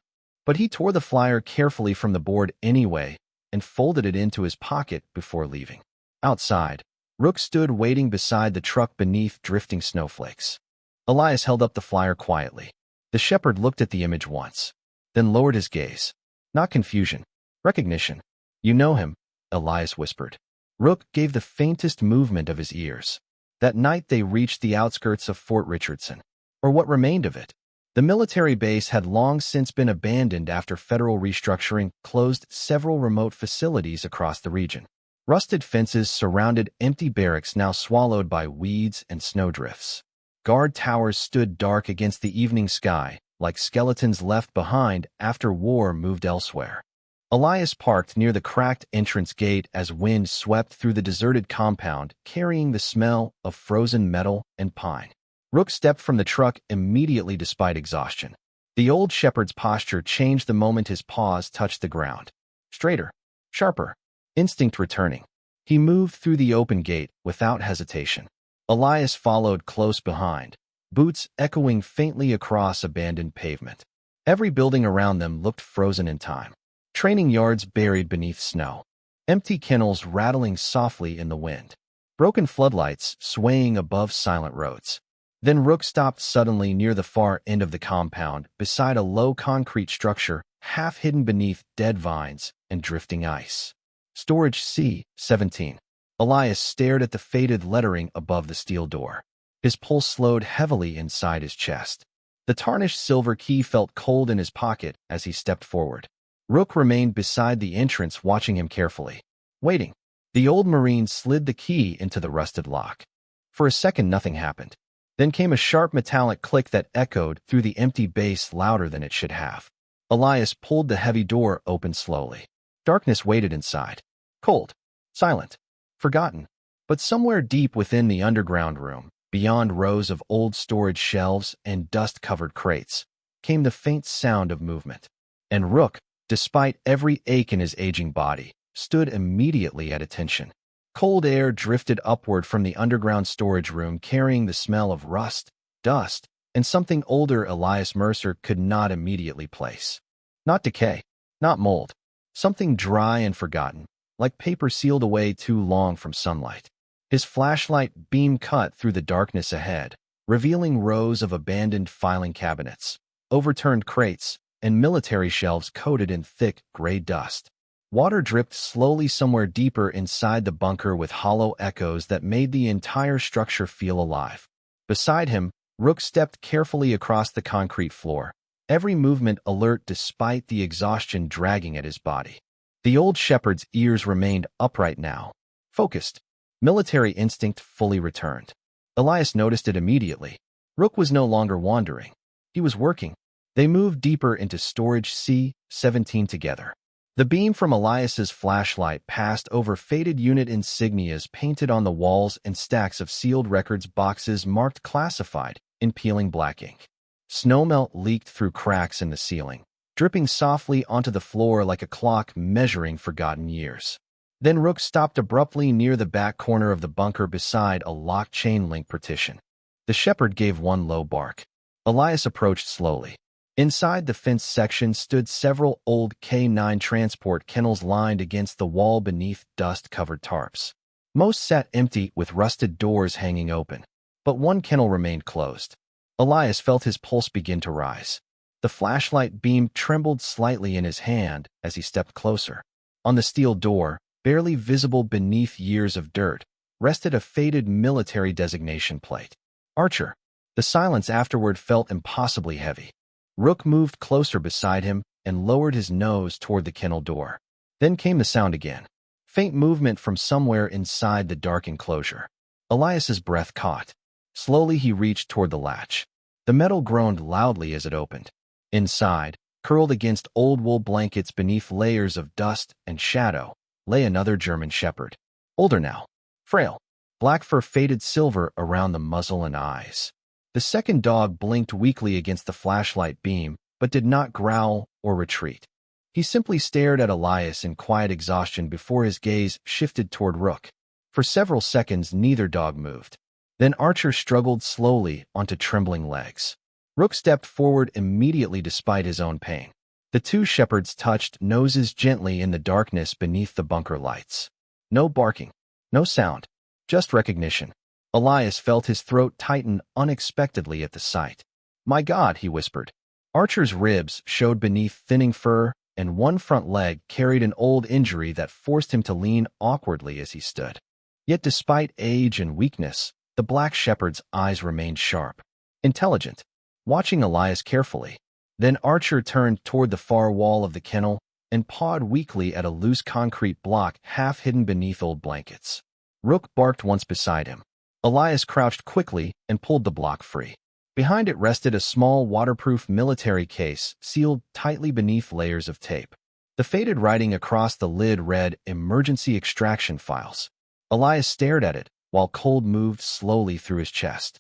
But he tore the flyer carefully from the board anyway and folded it into his pocket before leaving. Outside, Rook stood waiting beside the truck beneath drifting snowflakes. Elias held up the flyer quietly. The shepherd looked at the image once, then lowered his gaze. Not confusion. Recognition. You know him, Elias whispered. Rook gave the faintest movement of his ears. That night they reached the outskirts of Fort Richardson, or what remained of it. The military base had long since been abandoned after federal restructuring closed several remote facilities across the region. Rusted fences surrounded empty barracks now swallowed by weeds and snowdrifts. Guard towers stood dark against the evening sky, like skeletons left behind after war moved elsewhere. Elias parked near the cracked entrance gate as wind swept through the deserted compound, carrying the smell of frozen metal and pine. Rook stepped from the truck immediately despite exhaustion. The old shepherd's posture changed the moment his paws touched the ground. Straighter, sharper, instinct returning. He moved through the open gate without hesitation. Elias followed close behind, boots echoing faintly across abandoned pavement. Every building around them looked frozen in time. Training yards buried beneath snow. Empty kennels rattling softly in the wind. Broken floodlights swaying above silent roads. Then Rook stopped suddenly near the far end of the compound, beside a low concrete structure, half hidden beneath dead vines and drifting ice. Storage C-17. Elias stared at the faded lettering above the steel door. His pulse slowed heavily inside his chest. The tarnished silver key felt cold in his pocket as he stepped forward. Rook remained beside the entrance, watching him carefully. Waiting. The old Marine slid the key into the rusted lock. For a second, nothing happened. Then came a sharp metallic click that echoed through the empty base louder than it should have. Elias pulled the heavy door open slowly. Darkness waited inside. Cold. Silent. Forgotten. But somewhere deep within the underground room, beyond rows of old storage shelves and dust-covered crates, came the faint sound of movement. And Rook, despite every ache in his aging body, stood immediately at attention. Cold air drifted upward from the underground storage room, carrying the smell of rust, dust, and something older Elias Mercer could not immediately place. Not decay, not mold. Something dry and forgotten, like paper sealed away too long from sunlight. His flashlight beam cut through the darkness ahead, revealing rows of abandoned filing cabinets, overturned crates, and military shelves coated in thick, gray dust. Water dripped slowly somewhere deeper inside the bunker with hollow echoes that made the entire structure feel alive. Beside him, Rook stepped carefully across the concrete floor, every movement alert despite the exhaustion dragging at his body. The old shepherd's ears remained upright now, focused. Military instinct fully returned. Elias noticed it immediately. Rook was no longer wandering. He was working. They moved deeper into storage C-17 together. The beam from Elias's flashlight passed over faded unit insignias painted on the walls and stacks of sealed records boxes marked classified in peeling black ink. Snowmelt leaked through cracks in the ceiling, dripping softly onto the floor like a clock measuring forgotten years. Then Rook stopped abruptly near the back corner of the bunker beside a locked chain link partition. The shepherd gave one low bark. Elias approached slowly. Inside the fenced section stood several old Canine transport kennels lined against the wall beneath dust-covered tarps. Most sat empty with rusted doors hanging open, but one kennel remained closed. Elias felt his pulse begin to rise. The flashlight beam trembled slightly in his hand as he stepped closer. On the steel door, barely visible beneath years of dirt, rested a faded military designation plate. Archer. The silence afterward felt impossibly heavy. Rook moved closer beside him and lowered his nose toward the kennel door. Then came the sound again. Faint movement from somewhere inside the dark enclosure. Elias's breath caught. Slowly he reached toward the latch. The metal groaned loudly as it opened. Inside, curled against old wool blankets beneath layers of dust and shadow, lay another German shepherd. Older now. Frail. Black fur faded silver around the muzzle and eyes. The second dog blinked weakly against the flashlight beam, but did not growl or retreat. He simply stared at Elias in quiet exhaustion before his gaze shifted toward Rook. For several seconds, neither dog moved. Then Archer struggled slowly onto trembling legs. Rook stepped forward immediately despite his own pain. The two shepherds touched noses gently in the darkness beneath the bunker lights. No barking. No sound. Just recognition. Elias felt his throat tighten unexpectedly at the sight. "My God," he whispered. Archer's ribs showed beneath thinning fur, and one front leg carried an old injury that forced him to lean awkwardly as he stood. Yet despite age and weakness, the black shepherd's eyes remained sharp, intelligent, watching Elias carefully. Then Archer turned toward the far wall of the kennel and pawed weakly at a loose concrete block half hidden beneath old blankets. Rook barked once beside him. Elias crouched quickly and pulled the block free. Behind it rested a small waterproof military case sealed tightly beneath layers of tape. The faded writing across the lid read, "Emergency Extraction Files." Elias stared at it, while cold moved slowly through his chest.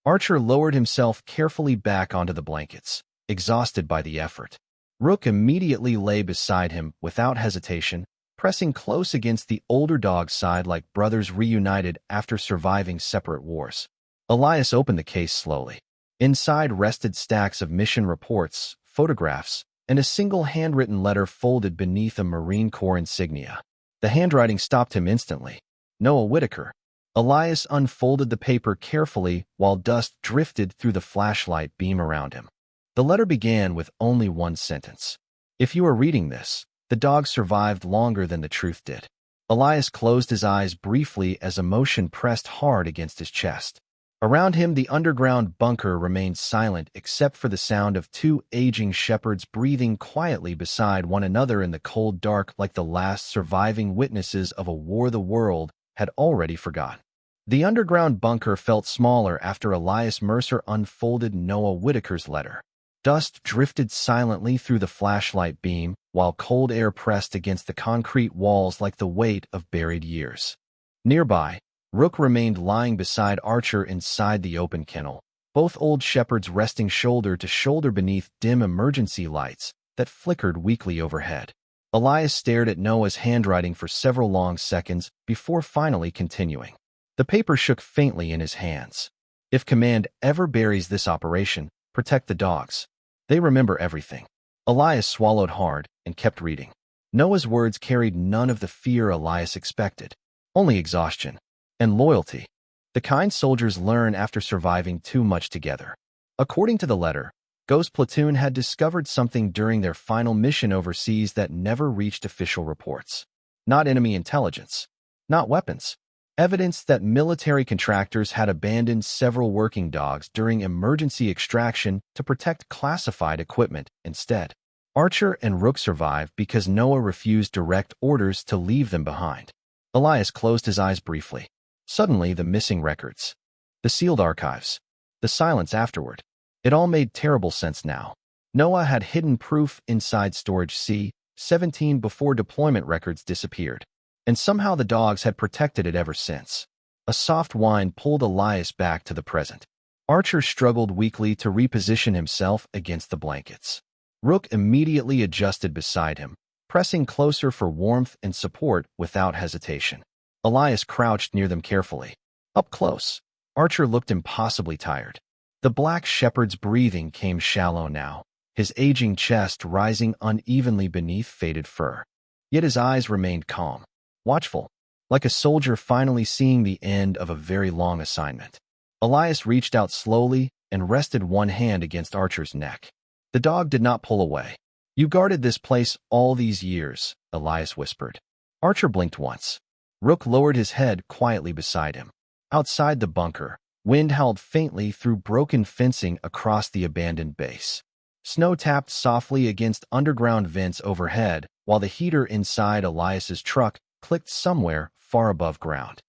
Archer lowered himself carefully back onto the blankets, exhausted by the effort. Rook immediately lay beside him without hesitation, pressing close against the older dog's side like brothers reunited after surviving separate wars. Elias opened the case slowly. Inside rested stacks of mission reports, photographs, and a single handwritten letter folded beneath a Marine Corps insignia. The handwriting stopped him instantly. Noah Whitaker. Elias unfolded the paper carefully while dust drifted through the flashlight beam around him. The letter began with only one sentence. "If you are reading this, the dog survived longer than the truth did." Elias closed his eyes briefly as emotion pressed hard against his chest. Around him, the underground bunker remained silent except for the sound of two aging shepherds breathing quietly beside one another in the cold dark like the last surviving witnesses of a war the world had already forgotten. The underground bunker felt smaller after Elias Mercer unfolded Noah Whitaker's letter. Dust drifted silently through the flashlight beam, while cold air pressed against the concrete walls like the weight of buried years. Nearby, Rook remained lying beside Archer inside the open kennel, both old shepherds resting shoulder to shoulder beneath dim emergency lights that flickered weakly overhead. Elias stared at Noah's handwriting for several long seconds before finally continuing. The paper shook faintly in his hands. "If Command ever buries this operation, protect the dogs. They remember everything." Elias swallowed hard and kept reading. Noah's words carried none of the fear Elias expected, only exhaustion and loyalty. The kind soldiers learn after surviving too much together. According to the letter, Ghost Platoon had discovered something during their final mission overseas that never reached official reports. Not enemy intelligence, not weapons. Evidence that military contractors had abandoned several working dogs during emergency extraction to protect classified equipment instead. Archer and Rook survived because Noah refused direct orders to leave them behind. Elias closed his eyes briefly. Suddenly, the missing records, the sealed archives, the silence afterward. It all made terrible sense now. Noah had hidden proof inside storage C-17 before deployment records disappeared, and somehow the dogs had protected it ever since. A soft whine pulled Elias back to the present. Archer struggled weakly to reposition himself against the blankets. Rook immediately adjusted beside him, pressing closer for warmth and support without hesitation. Elias crouched near them carefully. Up close, Archer looked impossibly tired. The black shepherd's breathing came shallow now, his aging chest rising unevenly beneath faded fur. Yet his eyes remained calm, watchful, like a soldier finally seeing the end of a very long assignment. Elias reached out slowly and rested one hand against Archer's neck. The dog did not pull away. "You guarded this place all these years," Elias whispered. Archer blinked once. Rook lowered his head quietly beside him. Outside the bunker, wind howled faintly through broken fencing across the abandoned base. Snow tapped softly against underground vents overhead, while the heater inside Elias's truck clicked somewhere far above ground.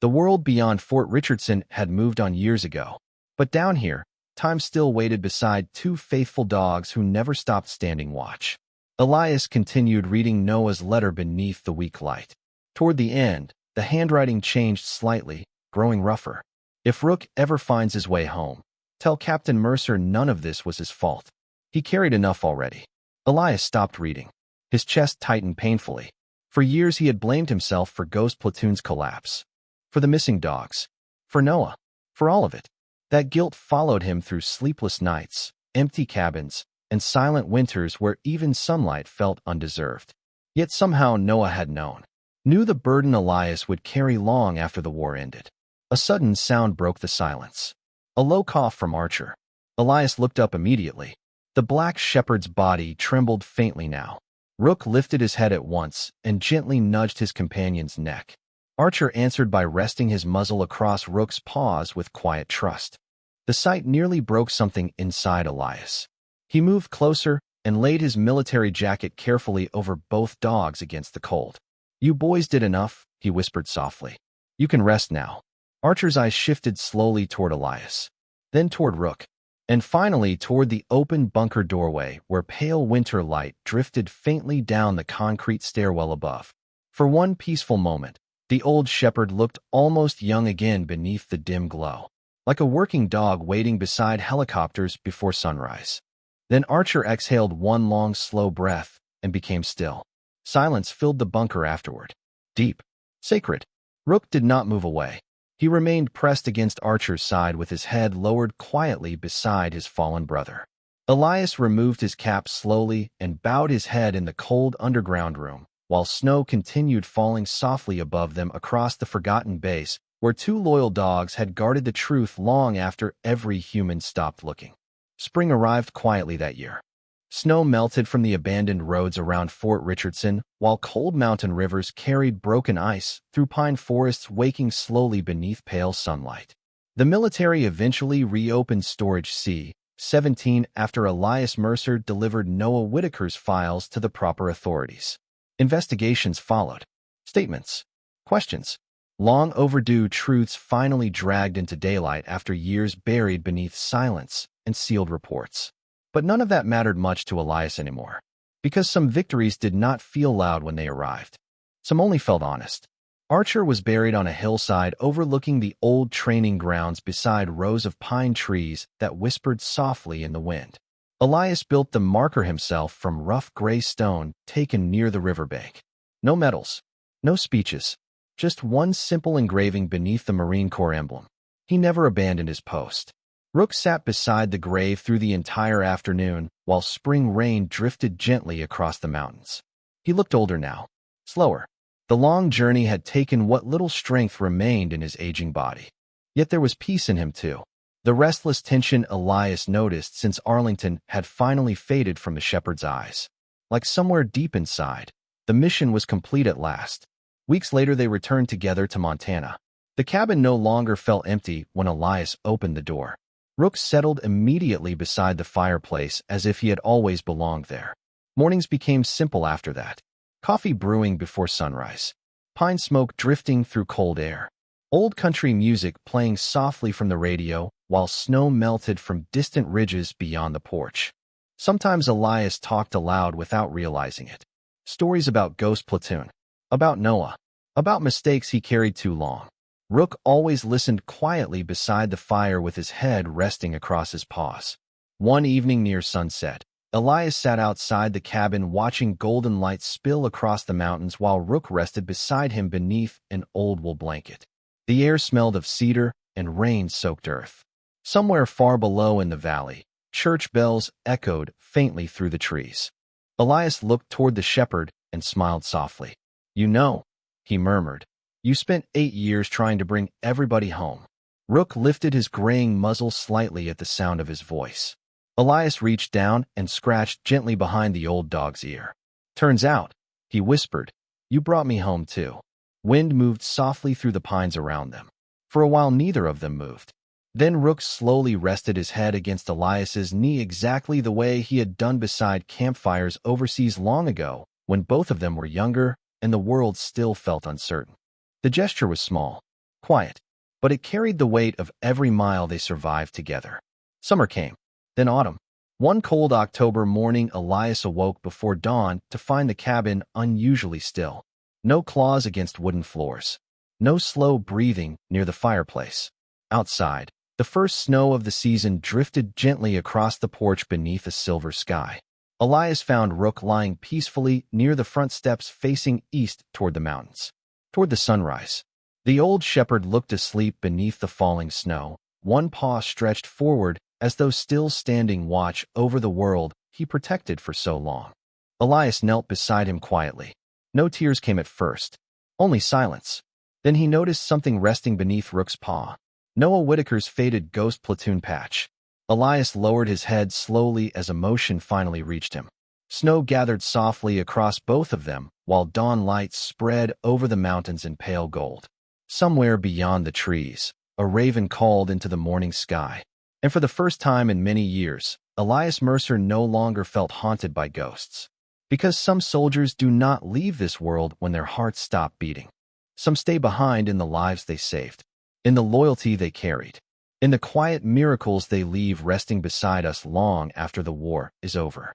The world beyond Fort Richardson had moved on years ago, but down here, time still waited beside two faithful dogs who never stopped standing watch. Elias continued reading Noah's letter beneath the weak light. Toward the end, the handwriting changed slightly, growing rougher. "If Rook ever finds his way home, tell Captain Mercer none of this was his fault. He carried enough already." Elias stopped reading. His chest tightened painfully. For years he had blamed himself for Ghost Platoon's collapse, for the missing dogs, for Noah, for all of it. That guilt followed him through sleepless nights, empty cabins, and silent winters where even sunlight felt undeserved. Yet somehow Noah had known, knew the burden Elias would carry long after the war ended. A sudden sound broke the silence. A low cough from Archer. Elias looked up immediately. The black shepherd's body trembled faintly now. Rook lifted his head at once and gently nudged his companion's neck. Archer answered by resting his muzzle across Rook's paws with quiet trust. The sight nearly broke something inside Elias. He moved closer and laid his military jacket carefully over both dogs against the cold. "You boys did enough," he whispered softly. "You can rest now." Archer's eyes shifted slowly toward Elias, then toward Rook, and finally toward the open bunker doorway where pale winter light drifted faintly down the concrete stairwell above. For one peaceful moment, the old shepherd looked almost young again beneath the dim glow, like a working dog waiting beside helicopters before sunrise. Then Archer exhaled one long, slow breath and became still. Silence filled the bunker afterward. Deep. Sacred. Rook did not move away. He remained pressed against Archer's side with his head lowered quietly beside his fallen brother. Elias removed his cap slowly and bowed his head in the cold underground room, while snow continued falling softly above them across the forgotten base where two loyal dogs had guarded the truth long after every human stopped looking. Spring arrived quietly that year. Snow melted from the abandoned roads around Fort Richardson, while cold mountain rivers carried broken ice through pine forests waking slowly beneath pale sunlight. The military eventually reopened Storage C-17 after Elias Mercer delivered Noah Whitaker's files to the proper authorities. Investigations followed. Statements. Questions. Long overdue truths finally dragged into daylight after years buried beneath silence and sealed reports. But none of that mattered much to Elias anymore, because some victories did not feel loud when they arrived. Some only felt honest. Archer was buried on a hillside overlooking the old training grounds beside rows of pine trees that whispered softly in the wind. Elias built the marker himself from rough gray stone taken near the riverbank. No medals, no speeches, just one simple engraving beneath the Marine Corps emblem. He never abandoned his post. Rook sat beside the grave through the entire afternoon while spring rain drifted gently across the mountains. He looked older now, slower. The long journey had taken what little strength remained in his aging body. Yet there was peace in him too. The restless tension Elias noticed since Arlington had finally faded from the shepherd's eyes. Like somewhere deep inside, the mission was complete at last. Weeks later they returned together to Montana. The cabin no longer felt empty when Elias opened the door. Rook settled immediately beside the fireplace as if he had always belonged there. Mornings became simple after that. Coffee brewing before sunrise. Pine smoke drifting through cold air. Old country music playing softly from the radio while snow melted from distant ridges beyond the porch. Sometimes Elias talked aloud without realizing it. Stories about Ghost Platoon. About Noah. About mistakes he carried too long. Rook always listened quietly beside the fire with his head resting across his paws. One evening near sunset, Elias sat outside the cabin watching golden light spill across the mountains while Rook rested beside him beneath an old wool blanket. The air smelled of cedar and rain-soaked earth. Somewhere far below in the valley, church bells echoed faintly through the trees. Elias looked toward the shepherd and smiled softly. "You know," he murmured, "you spent 8 years trying to bring everybody home." Rook lifted his graying muzzle slightly at the sound of his voice. Elias reached down and scratched gently behind the old dog's ear. "Turns out," he whispered, "you brought me home too." Wind moved softly through the pines around them. For a while neither of them moved. Then Rook slowly rested his head against Elias's knee exactly the way he had done beside campfires overseas long ago, when both of them were younger and the world still felt uncertain. The gesture was small, quiet, but it carried the weight of every mile they survived together. Summer came, then autumn. One cold October morning, Elias awoke before dawn to find the cabin unusually still. No claws against wooden floors. No slow breathing near the fireplace. Outside, the first snow of the season drifted gently across the porch beneath a silver sky. Elias found Rook lying peacefully near the front steps facing east toward the mountains. Toward the sunrise. The old shepherd looked asleep beneath the falling snow, one paw stretched forward as though still standing watch over the world he protected for so long. Elias knelt beside him quietly. No tears came at first, only silence. Then he noticed something resting beneath Rook's paw. Noah Whitaker's faded Ghost Platoon patch. Elias lowered his head slowly as emotion finally reached him. Snow gathered softly across both of them, while dawn lights spread over the mountains in pale gold. Somewhere beyond the trees, a raven called into the morning sky, and for the first time in many years, Elias Mercer no longer felt haunted by ghosts. Because some soldiers do not leave this world when their hearts stop beating. Some stay behind in the lives they saved, in the loyalty they carried, in the quiet miracles they leave resting beside us long after the war is over.